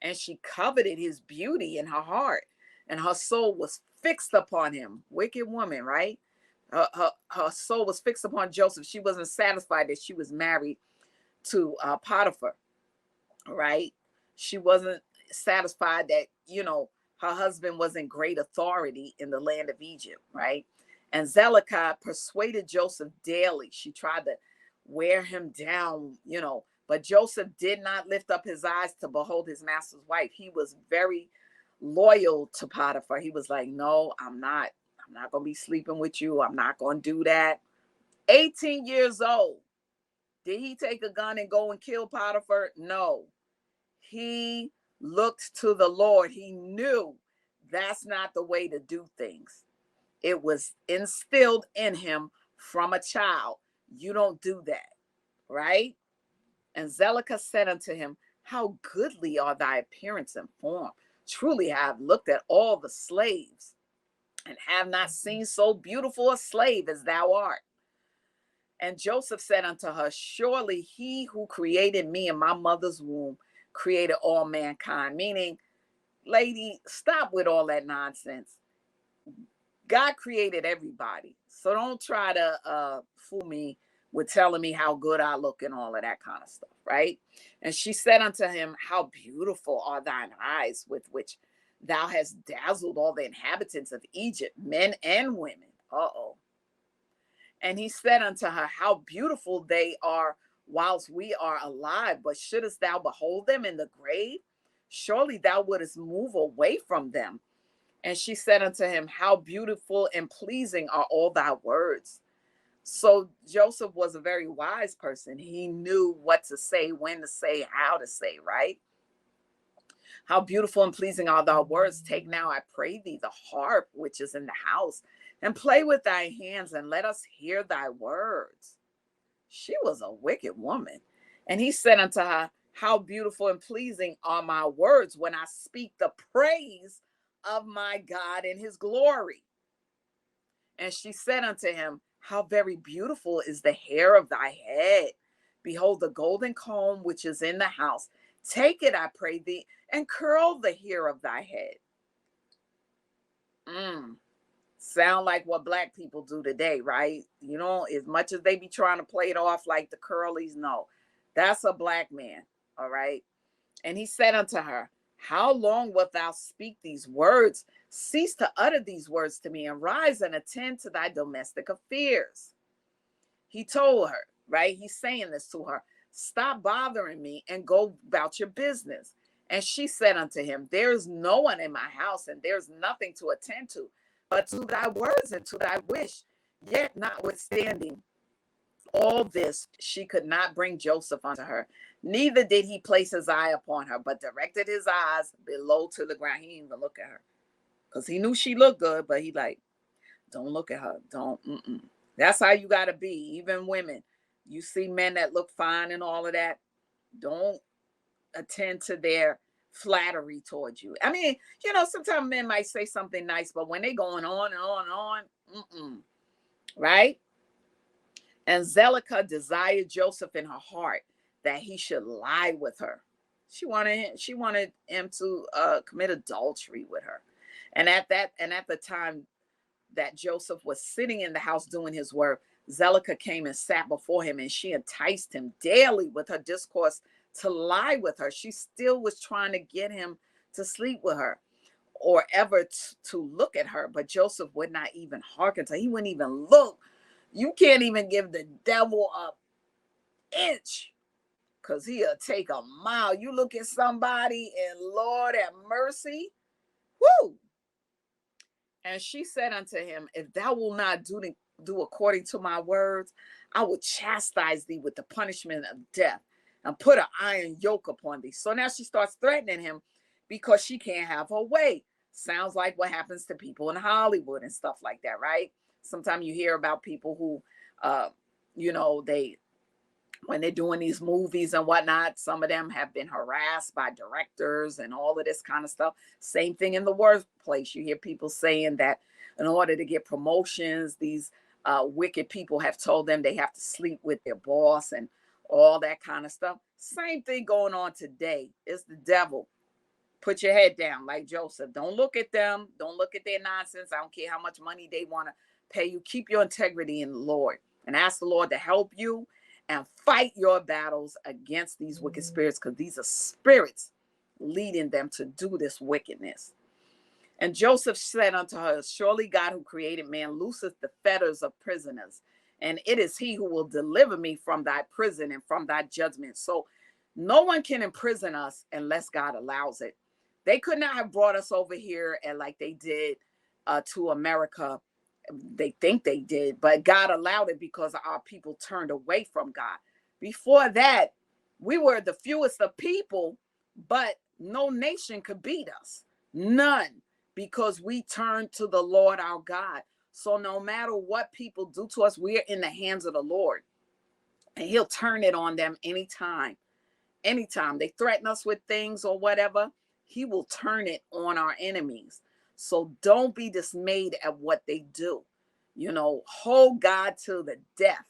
And she coveted his beauty in her heart, and her soul was fixed upon him. Wicked woman, right? Her soul was fixed upon Joseph. She wasn't satisfied that she was married to Potiphar, right? She wasn't satisfied that, her husband was in great authority in the land of Egypt, right? And Zelicah persuaded Joseph daily. She tried to wear him down, but Joseph did not lift up his eyes to behold his master's wife. He was very loyal to Potiphar. He was like, no, I'm not going to be sleeping with you. I'm not going to do that. 18 years old. Did he take a gun and go and kill Potiphar? No. He looked to the Lord. He knew that's not the way to do things. It was instilled in him from a child. You don't do that, right? And Zelicah said unto him, how goodly are thy appearance and form. Truly I have looked at all the slaves, and have not seen so beautiful a slave as thou art. And Joseph said unto her, surely he who created me in my mother's womb created all mankind. Meaning, lady, stop with all that nonsense. God created everybody. So don't try to fool me with telling me how good I look and all of that kind of stuff, right? And she said unto him, how beautiful are thine eyes, with which thou hast dazzled all the inhabitants of Egypt, men and women. And he said unto her, how beautiful they are whilst we are alive, but shouldest thou behold them in the grave? Surely thou wouldest move away from them. And she said unto him, how beautiful and pleasing are all thy words. So Joseph was a very wise person. He knew what to say, when to say, how to say, right? How beautiful and pleasing are thy words. Take now, I pray thee, the harp which is in the house, and play with thy hands, and let us hear thy words. She was a wicked woman. And he said unto her, how beautiful and pleasing are my words when I speak the praise of my God in his glory. And she said unto him, how very beautiful is the hair of thy head. Behold, the golden comb which is in the house. Take it, I pray thee, and curl the hair of thy head. Sound like what black people do today, right? As much as they be trying to play it off like the curlies, no, that's a black man. All right. And he said unto her, how long wilt thou speak these words? Cease to utter these words to me, and rise and attend to thy domestic affairs. He told her, right? He's saying this to her, stop bothering me and go about your business. And she said unto him, there is no one in my house, and there's nothing to attend to, but to thy words and to thy wish. Yet notwithstanding all this, she could not bring Joseph unto her. Neither did he place his eye upon her, but directed his eyes below to the ground. He didn't even look at her, because he knew she looked good, but he like, don't look at her. Don't. That's how you got to be. Even women, you see men that look fine and all of that, don't attend to their flattery towards you. I mean, sometimes men might say something nice, but when they going on and on and on, right? And Zelicah desired Joseph in her heart that he should lie with her. She wanted him to commit adultery with her. And at the time that Joseph was sitting in the house doing his work, Zelicah came and sat before him, and she enticed him daily with her discourse to lie with her. She still was trying to get him to sleep with her, or ever to look at her. But Joseph would not even hearken to her. He wouldn't even look. You can't even give the devil an inch, because he'll take a mile. You look at somebody and Lord have mercy. Whoo! And she said unto him, if thou wilt not do according to my words, I will chastise thee with the punishment of death, and put an iron yoke upon thee. So now she starts threatening him because she can't have her way. Sounds like what happens to people in Hollywood and stuff like that, right? Sometimes you hear about people who, when they're doing these movies and whatnot, some of them have been harassed by directors and all of this kind of stuff. Same thing in the workplace. You hear people saying that in order to get promotions, these wicked people have told them they have to sleep with their boss and all that kind of stuff. Same thing going on today. It's the devil. Put your head down like Joseph. Don't look at them. Don't look at their nonsense. I don't care how much money they want to pay you. Keep your integrity in the Lord and ask the Lord to help you and fight your battles against these wicked spirits, because these are spirits leading them to do this wickedness. And Joseph said unto her, surely God who created man looseth the fetters of prisoners, and it is he who will deliver me from thy prison and from thy judgment. So no one can imprison us unless God allows it. They could not have brought us over here and like they did to America. They think they did, but God allowed it because our people turned away from God. Before that, we were the fewest of people, but no nation could beat us. None, because we turned to the Lord our God. So no matter what people do to us, we are in the hands of the Lord, and he'll turn it on them anytime. Anytime they threaten us with things or whatever, he will turn it on our enemies. So don't be dismayed at what they do. You know, hold God to the death.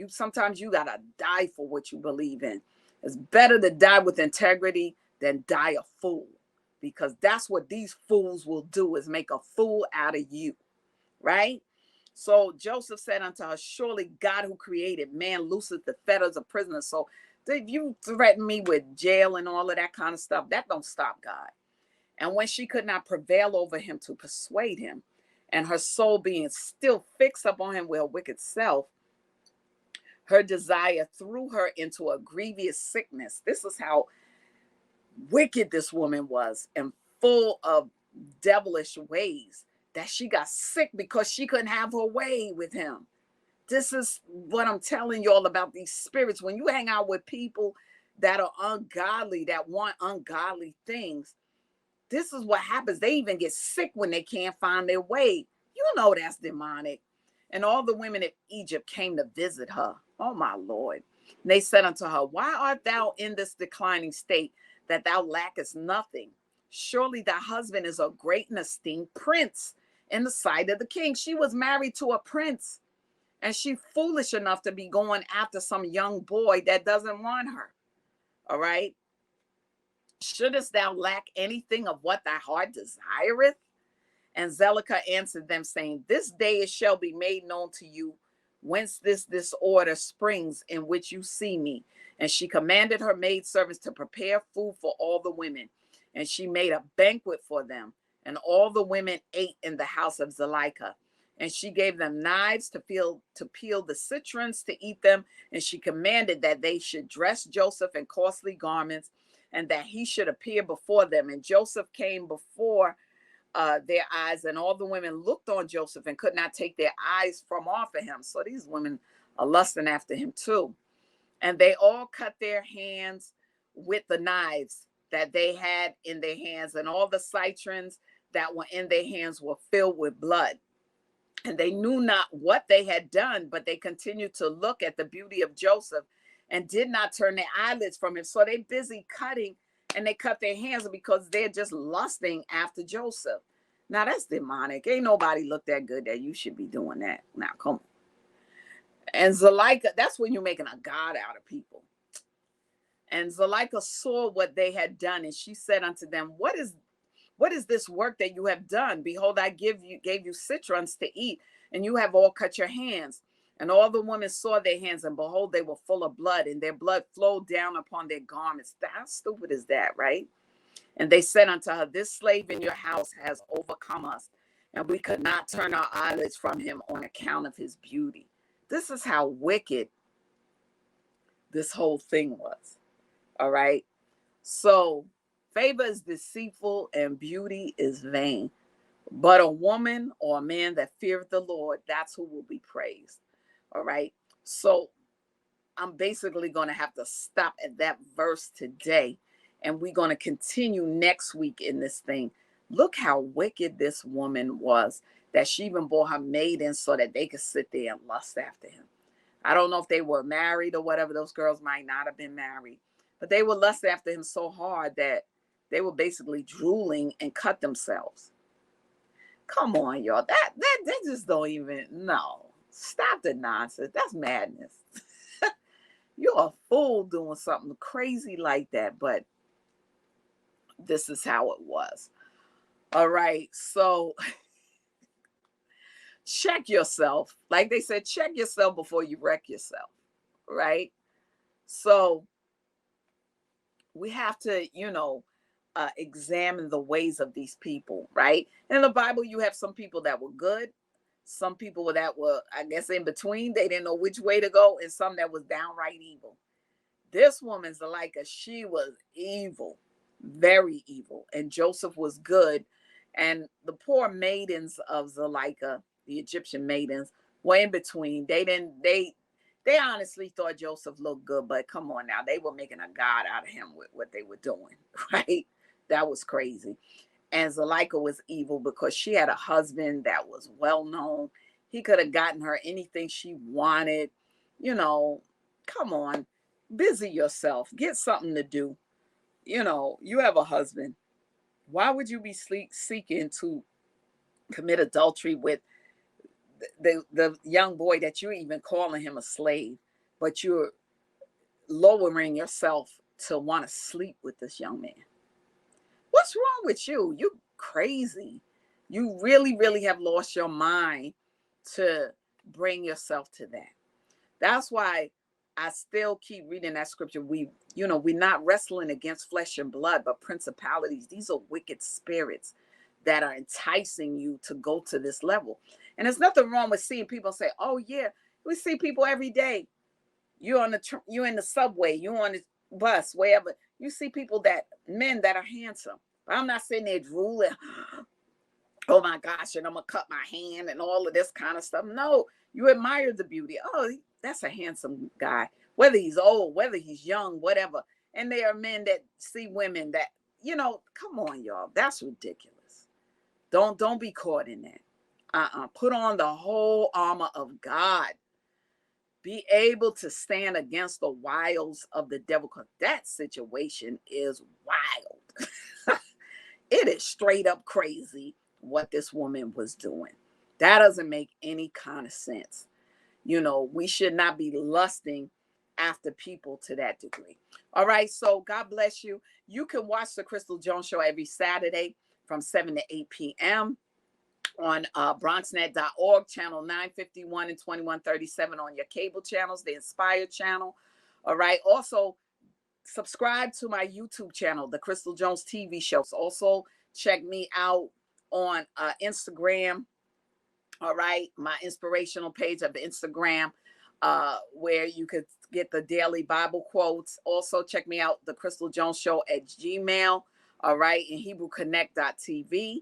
Sometimes you gotta die for what you believe in. It's better to die with integrity than die a fool, because that's what these fools will do, is make a fool out of you, right? So Joseph said unto her, surely God who created man looseth the fetters of prisoners. So if you threaten me with jail and all of that kind of stuff, that don't stop God. And when she could not prevail over him to persuade him, and her soul being still fixed upon him with her wicked self, her desire threw her into a grievous sickness. This is how wicked this woman was, and full of devilish ways, that she got sick because she couldn't have her way with him. This is what I'm telling you all about these spirits. When you hang out with people that are ungodly, that want ungodly things, this is what happens. They even get sick when they can't find their way. You know that's demonic. And all the women of Egypt came to visit her. Oh, my Lord. And they said unto her, why art thou in this declining state, that thou lackest nothing? Surely thy husband is a great and esteemed prince in the sight of the king. She was married to a prince, and she foolish enough to be going after some young boy that doesn't want her. All right. Shouldest thou lack anything of what thy heart desireth? And Zelicah answered them, saying, this day it shall be made known to you whence this disorder springs in which you see me. And she commanded her maidservants to prepare food for all the women. And she made a banquet for them. And all the women ate in the house of Zelicah. And she gave them knives to peel the citrons to eat them. And she commanded that they should dress Joseph in costly garments, and that he should appear before them. And Joseph came before their eyes, and all the women looked on Joseph and could not take their eyes from off of him. So these women are lusting after him too. And they all cut their hands with the knives that they had in their hands, and all the citrons that were in their hands were filled with blood. And they knew not what they had done, but they continued to look at the beauty of Joseph and did not turn their eyelids from him. So they're busy cutting, and they cut their hands because they're just lusting after Joseph. Now that's demonic. Ain't nobody look that good that you should be doing that. Now come on. And Zelicah, that's when you're making a god out of people. And Zelicah saw what they had done, and she said unto them, what is this work that you have done? Behold, I gave you citrons to eat, and you have all cut your hands. And all the women saw their hands, and behold, they were full of blood, and their blood flowed down upon their garments. How stupid is that, right? And they said unto her, this slave in your house has overcome us, and we could not turn our eyelids from him on account of his beauty. This is how wicked this whole thing was. All right. So favor is deceitful and beauty is vain. But a woman or a man that feareth the Lord, that's who will be praised. All right. So I'm basically going to have to stop at that verse today. And we're going to continue next week in this thing. Look how wicked this woman was, that she even brought her maid in so that they could sit there and lust after him. I don't know if they were married or whatever. Those girls might not have been married, but they would lust after him so hard that they were basically drooling and cut themselves. Come on, y'all. That just don't even, no. Stop the nonsense. That's madness. You're a fool doing something crazy like that, but this is how it was. All right, so check yourself. Like they said, check yourself before you wreck yourself, right? So we have to, examine the ways of these people, right? In the Bible, you have some people that were good, some people that were, I guess, in between. They didn't know which way to go, and some that was downright evil. This woman, Zuleika, she was evil, very evil, and Joseph was good. And the poor maidens of Zuleika, the Egyptian maidens, were in between. They honestly thought Joseph looked good, but come on now, they were making a god out of him with what they were doing, right? That was crazy. And Zuleika was evil because she had a husband that was well known. He could have gotten her anything she wanted. Come on, busy yourself, get something to do. You have a husband. Why would you be seeking to commit adultery with the young boy that you're even calling him a slave, but you're lowering yourself to want to sleep with this young man? What's wrong with you? You crazy. You really, really have lost your mind to bring yourself to that. That's why I still keep reading that scripture. We're not wrestling against flesh and blood, but principalities. These are wicked spirits that are enticing you to go to this level. And there's nothing wrong with seeing people say, oh yeah, we see people every day. You're in the subway, you're on the bus, wherever. You see men that are handsome. But I'm not sitting there drooling, oh my gosh, and I'm gonna cut my hand and all of this kind of stuff. No, you admire the beauty. Oh, that's a handsome guy, whether he's old, whether he's young, whatever. And there are men that see women that, come on, y'all, that's ridiculous. Don't be caught in that. Put on the whole armor of God. Be able to stand against the wiles of the devil, because that situation is wild. It is straight up crazy what this woman was doing. That doesn't make any kind of sense. We should not be lusting after people to that degree. All right, so God bless you. You can watch the Crystal Jones Show every Saturday from 7 to 8 p.m. on bronxnet.org, channel 951 and 2137 on your cable channels, the Inspired channel. All right. Also, subscribe to my YouTube channel, The Crystal Jones TV Show. Also, check me out on Instagram. All right. My inspirational page of Instagram, where you could get the daily Bible quotes. Also, check me out, The Crystal Jones Show at Gmail. All right. In HebrewConnect.tv.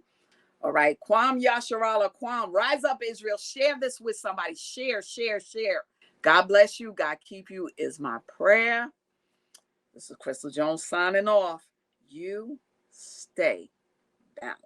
All right. Kwam Yasharala Kwam. Rise up, Israel. Share this with somebody. Share. God bless you. God keep you is my prayer. This is Crystal Jones signing off. You stay balanced.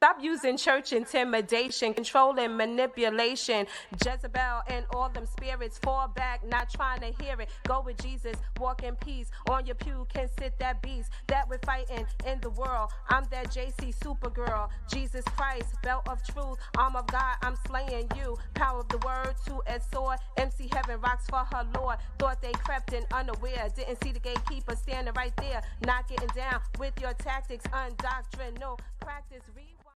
Stop using church intimidation, control and manipulation. Jezebel and all them spirits, fall back, not trying to hear it. Go with Jesus, walk in peace. On your pew can sit that beast that we're fighting in the world. I'm that JC Supergirl, Jesus Christ, belt of truth, arm of God, I'm slaying you. Power of the word, two-edged sword. MC Heaven rocks for her Lord. Thought they crept in unaware, didn't see the gatekeeper standing right there. Not getting down with your tactics, undoctrinal practice. Rewind.